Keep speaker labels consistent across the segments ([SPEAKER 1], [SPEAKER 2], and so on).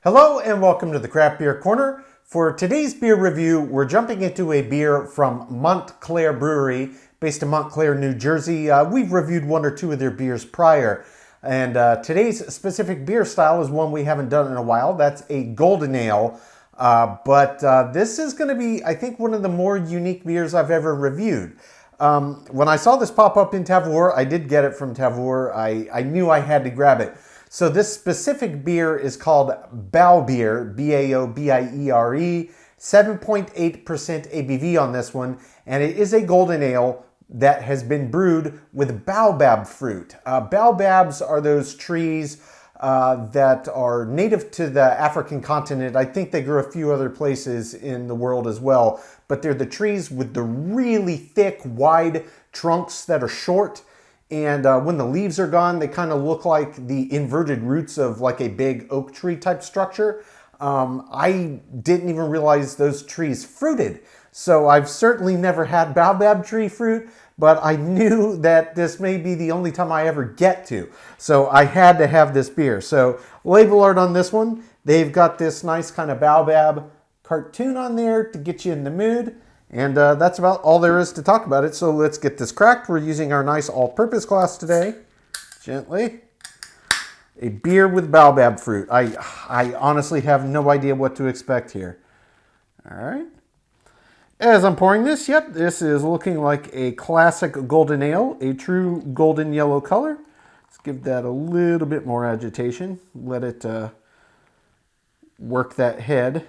[SPEAKER 1] Hello and welcome to the Craft Beer Corner. For today's beer review, we're jumping into a beer from Montclair Brewery, based in Montclair, New Jersey. We've reviewed one or two of their beers prior, and today's specific beer style is one we haven't done in a while. That's a golden ale, but this is going to be, I think, one of the more unique beers I've ever reviewed. When I saw this pop up in tavour, I did get it from tavour. I knew I had to grab it. So this specific beer is called Baobiere, B-A-O-B-I-E-R-E, 7.8% ABV on this one, and it is a golden ale that has been brewed with baobab fruit. Baobabs are those trees that are native to the African continent. I think they grow a few other places in the world as well, but they're the trees with the really thick, wide trunks that are short. And when the leaves are gone, they kind of look like the inverted roots of like a big oak tree type structure. I didn't even realize those trees fruited. So I've certainly never had baobab tree fruit, but I knew that this may be the only time I ever get to. So I had to have this beer. So label art on this one, they've got this nice kind of baobab cartoon on there to get you in the mood. And that's about all there is to talk about it. So let's get this cracked. We're using our nice all-purpose glass today. Gently. A beer with baobab fruit. I honestly have no idea what to expect here. All right. As I'm pouring this, yep, this is looking like a classic golden ale, a true golden yellow color. Let's give that a little bit more agitation. Let it work that head.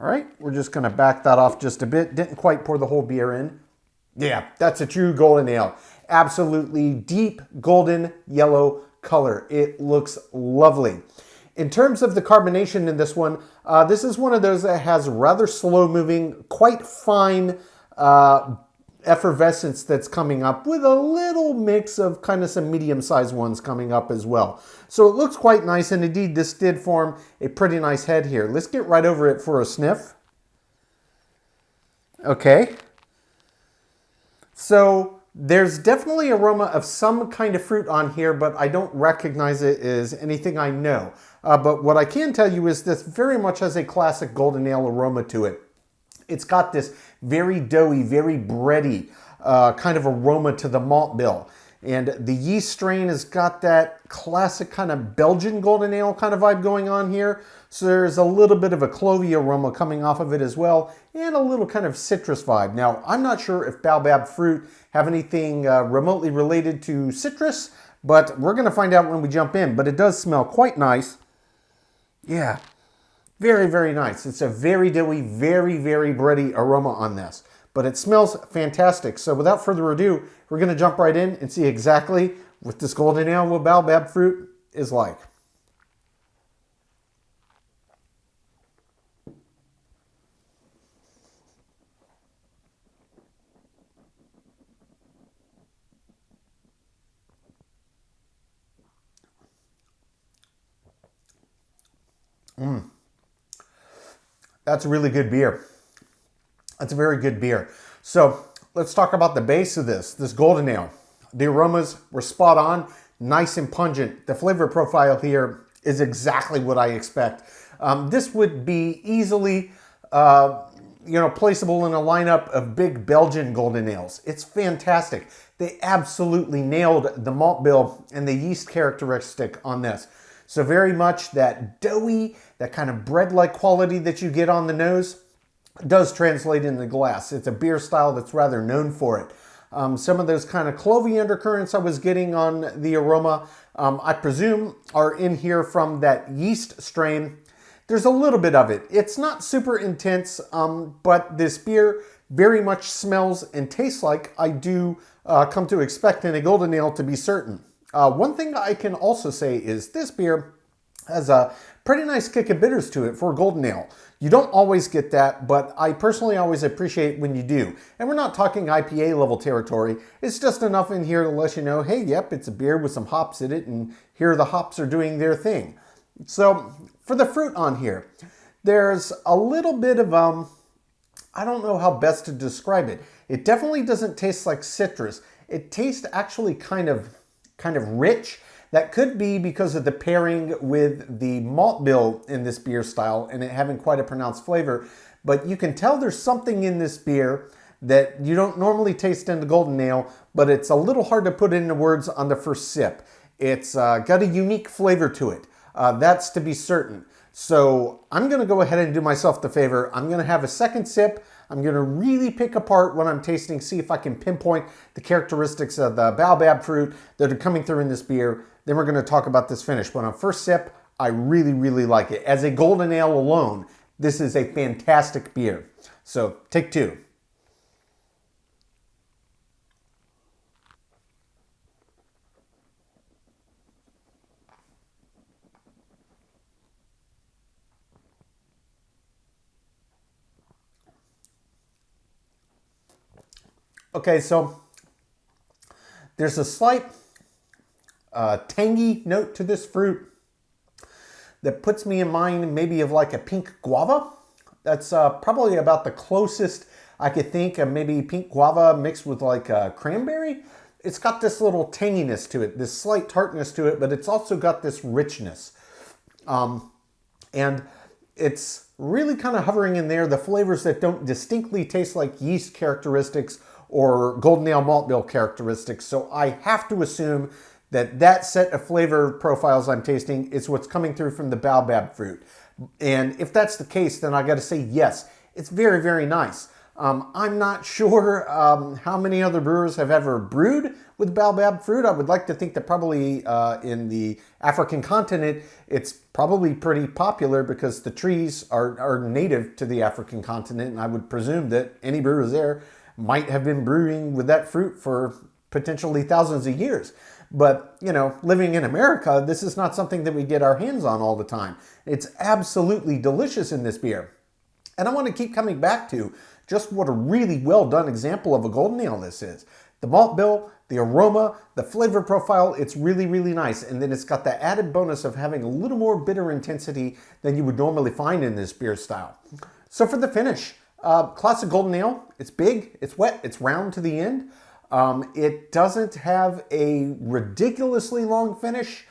[SPEAKER 1] All right, we're just going to back that off just a bit. Didn't quite pour the whole beer in. Yeah, that's a true golden ale. Absolutely deep golden yellow color. It looks lovely. In terms of the carbonation in this one, this is one of those that has rather slow moving, quite fine effervescence that's coming up with a little mix of kind of some medium-sized ones coming up as well. So it looks quite nice, and indeed this did form a pretty nice head here. Let's get right over it for a sniff. Okay. So there's definitely aroma of some kind of fruit on here, but I don't recognize it as anything I know. But what I can tell you is this very much has a classic golden ale aroma to it. It's got this very doughy, very bready kind of aroma to the malt bill. And the yeast strain has got that classic kind of Belgian golden ale kind of vibe going on here. So there's a little bit of a clovey aroma coming off of it as well, and a little kind of citrus vibe. Now, I'm not sure if baobab fruit have anything remotely related to citrus, but we're going to find out when we jump in. But it does smell quite nice. Yeah. Very, very nice. It's a very doughy, very, very bready aroma on this. But it smells fantastic. So without further ado, we're going to jump right in and see exactly what this golden ale with baobab fruit is like. That's a really good beer. That's a very good beer. So let's talk about the base of this golden ale. The aromas were spot on, nice and pungent. The flavor profile here is exactly what I expect. This would be easily, placeable in a lineup of big Belgian golden ales. It's fantastic. They absolutely nailed the malt bill and the yeast characteristic on this. So very much that doughy, that kind of bread-like quality that you get on the nose does translate in the glass. It's a beer style that's rather known for it. Some of those kind of clovey undercurrents I was getting on the aroma, I presume are in here from that yeast strain. There's a little bit of it. It's not super intense, but this beer very much smells and tastes like I do come to expect in a golden ale, to be certain. One thing I can also say is this beer has a pretty nice kick of bitters to it for a golden ale. You don't always get that, but I personally always appreciate when you do. And we're not talking IPA level territory. It's just enough in here to let you know, hey, yep, it's a beer with some hops in it, and here the hops are doing their thing. So for the fruit on here, there's a little bit of, I don't know how best to describe it. It definitely doesn't taste like citrus. It tastes actually kind of rich. That could be because of the pairing with the malt bill in this beer style and it having quite a pronounced flavor. But you can tell there's something in this beer that you don't normally taste in the Golden Ale, but it's a little hard to put into words on the first sip. It's got a unique flavor to it. That's to be certain. So I'm going to go ahead and do myself the favor. I'm going to have a second sip. I'm going to really pick apart what I'm tasting, see if I can pinpoint the characteristics of the baobab fruit that are coming through in this beer. Then we're going to talk about this finish. But on first sip, I really, really like it. As a Golden Ale alone, this is a fantastic beer. So take two. Okay, so there's a slight tangy note to this fruit that puts me in mind maybe of like a pink guava. That's probably about the closest I could think of maybe pink guava mixed with like a cranberry. It's got this little tanginess to it, this slight tartness to it, but it's also got this richness. And it's really kind of hovering in there, the flavors that don't distinctly taste like yeast characteristics or Golden Ale malt bill characteristics. So I have to assume that that set of flavor profiles I'm tasting is what's coming through from the baobab fruit. And if that's the case, then I got to say yes, it's very, very nice. I'm not sure how many other brewers have ever brewed with baobab fruit. I would like to think that probably in the African continent, it's probably pretty popular because the trees are native to the African continent. And I would presume that any brewers there might have been brewing with that fruit for potentially thousands of years. But, you know, living in America, this is not something that we get our hands on all the time. It's absolutely delicious in this beer. And I want to keep coming back to just what a really well done example of a Golden Ale this is. The malt bill, the aroma, the flavor profile, it's really, really nice. And then it's got the added bonus of having a little more bitter intensity than you would normally find in this beer style. So for the finish, classic Golden Ale, it's big, it's wet, it's round to the end. It doesn't have a ridiculously long finish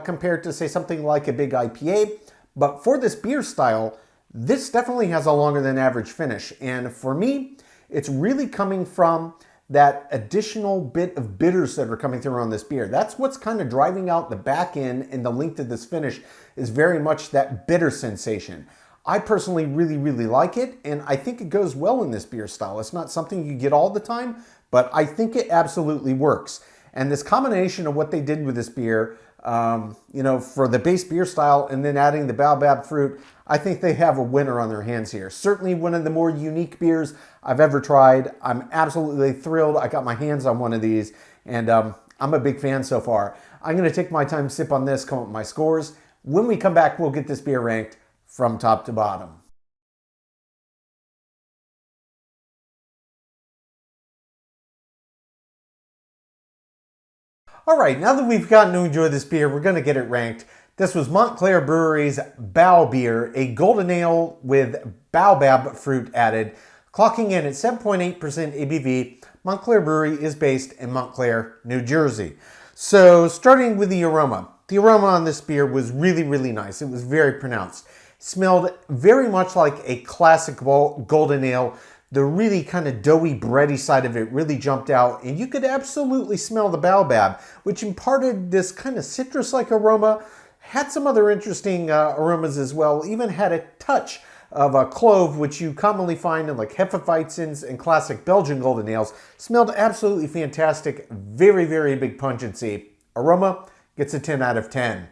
[SPEAKER 1] compared to, say, something like a big IPA. But for this beer style, this definitely has a longer than average finish. And for me, it's really coming from that additional bit of bitters that are coming through on this beer. That's what's kind of driving out the back end, and the length of this finish is very much that bitter sensation. I personally really, really like it, and I think it goes well in this beer style. It's not something you get all the time, but I think it absolutely works. And this combination of what they did with this beer, you know, for the base beer style and then adding the baobab fruit, I think they have a winner on their hands here. Certainly one of the more unique beers I've ever tried. I'm absolutely thrilled I got my hands on one of these, and I'm a big fan so far. I'm going to take my time, sip on this, come up with my scores. When we come back, we'll get this beer ranked from top to bottom. All right, now that we've gotten to enjoy this beer, we're going to get it ranked. This was Montclair Brewery's Baobiere, a Golden Ale with baobab fruit added, clocking in at 7.8% ABV. Montclair Brewery is based in Montclair, New Jersey. So starting with the aroma. The aroma on this beer was really, really nice. It was very pronounced. Smelled very much like a classic Golden Ale. The really kind of doughy, bready side of it really jumped out, and you could absolutely smell the baobab, which imparted this kind of citrus-like aroma. Had some other interesting aromas as well. Even had a touch of a clove, which you commonly find in like Hefeweizens and classic Belgian Golden Ales. Smelled absolutely fantastic. Very, very big pungency. Aroma gets a 10 out of 10.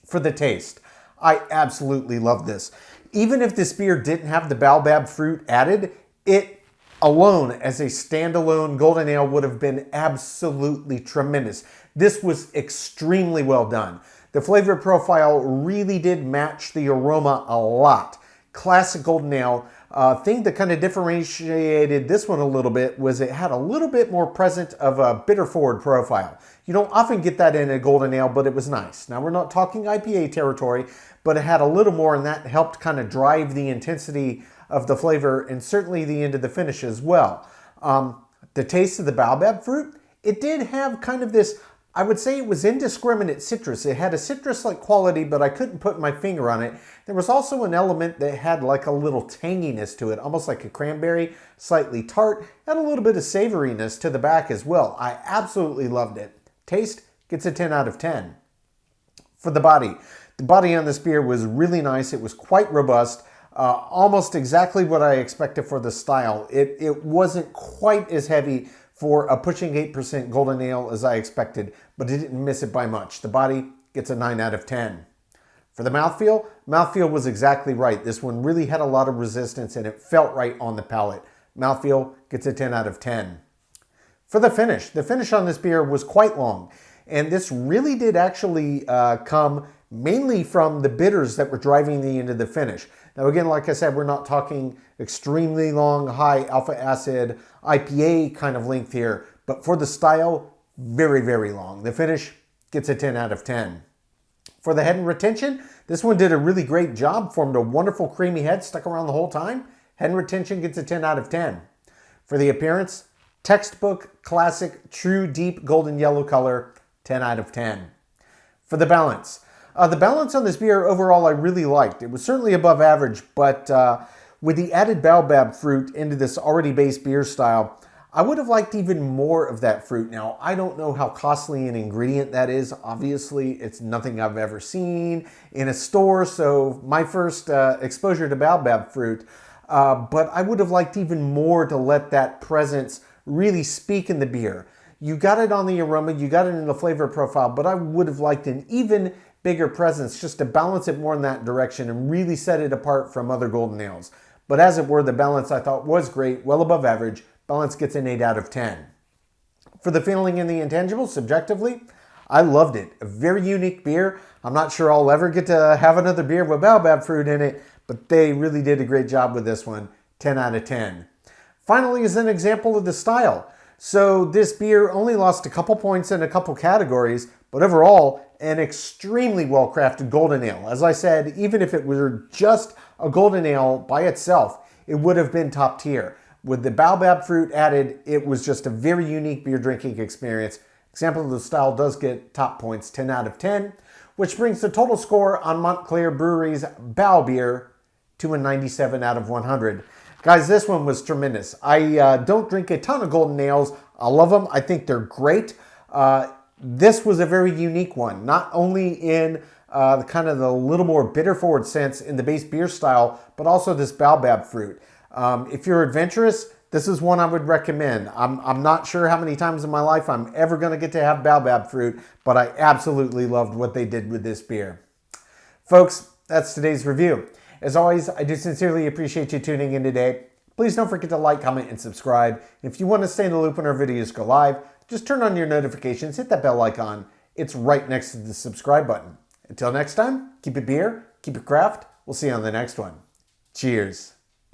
[SPEAKER 1] For the taste, I absolutely love this. Even if this beer didn't have the baobab fruit added, it alone as a standalone Golden Ale would have been absolutely tremendous. This was extremely well done. The flavor profile really did match the aroma a lot. Classic Golden Ale. Thing that kind of differentiated this one a little bit was it had a little bit more present of a bitter forward profile. You don't often get that in a Golden Ale, but it was nice. Now we're not talking IPA territory, but it had a little more, and that helped kind of drive the intensity of the flavor and certainly the end of the finish as well. The taste of the baobab fruit, it did have kind of this I would say it was indiscriminate citrus. It had a citrus-like quality, but I couldn't put my finger on it. There was also an element that had like a little tanginess to it, almost like a cranberry, slightly tart, and a little bit of savoriness to the back as well. I absolutely loved it. Taste gets a 10 out of 10. For the body on this beer was really nice. It was quite robust, almost exactly what I expected for the style. It wasn't quite as heavy for a pushing 8% golden ale as I expected, but it didn't miss it by much. The body gets a 9 out of 10. For the mouthfeel was exactly right. This one really had a lot of resistance and it felt right on the palate. Mouthfeel gets a 10 out of 10. For the finish on this beer was quite long, and this really did actually come mainly from the bitters that were driving the end of the finish. Now again, like I said, we're not talking extremely long, high alpha acid IPA kind of length here, but for the style, very, very long. The finish gets a 10 out of 10. For the head and retention, this one did a really great job, formed a wonderful creamy head, stuck around the whole time. Head and retention gets a 10 out of 10. For the appearance, textbook, classic, true deep golden yellow color, 10 out of 10. For the balance on this beer overall I really liked. It was certainly above average, but with the added baobab fruit into this already base beer style, I would have liked even more of that fruit. Now, I don't know how costly an ingredient that is. Obviously, it's nothing I've ever seen in a store, so my first exposure to baobab fruit, but I would have liked even more to let that presence really speak in the beer. You got it on the aroma, you got it in the flavor profile, but I would have liked an even bigger presence just to balance it more in that direction and really set it apart from other golden ales. But as it were, the balance I thought was great, well above average. Balance gets an 8 out of 10. For the feeling and the intangibles, subjectively, I loved it. A very unique beer. I'm not sure I'll ever get to have another beer with baobab fruit in it, but they really did a great job with this one. 10 out of 10. Finally is an example of the style. So this beer only lost a couple points in a couple categories, but overall, an extremely well-crafted golden ale. As I said, even if it were just a golden ale by itself, it would have been top tier. With the baobab fruit added, it was just a very unique beer drinking experience. Example of the style does get top points, 10 out of 10, which brings the total score on Montclair Brewery's Baobiere to a 97 out of 100. Guys, this one was tremendous. I don't drink a ton of golden ales. I love them. I think they're great. This was a very unique one, not only in the kind of the little more bitter forward sense in the base beer style, but also this baobab fruit. If you're adventurous, this is one I would recommend. I'm not sure how many times in my life I'm ever going to get to have baobab fruit, but I absolutely loved what they did with this beer. Folks, that's today's review. As always, I do sincerely appreciate you tuning in today. Please don't forget to like, comment, and subscribe. If you want to stay in the loop when our videos go live, just turn on your notifications, hit that bell icon. It's right next to the subscribe button. Until next time, keep it beer, keep it craft. We'll see you on the next one. Cheers.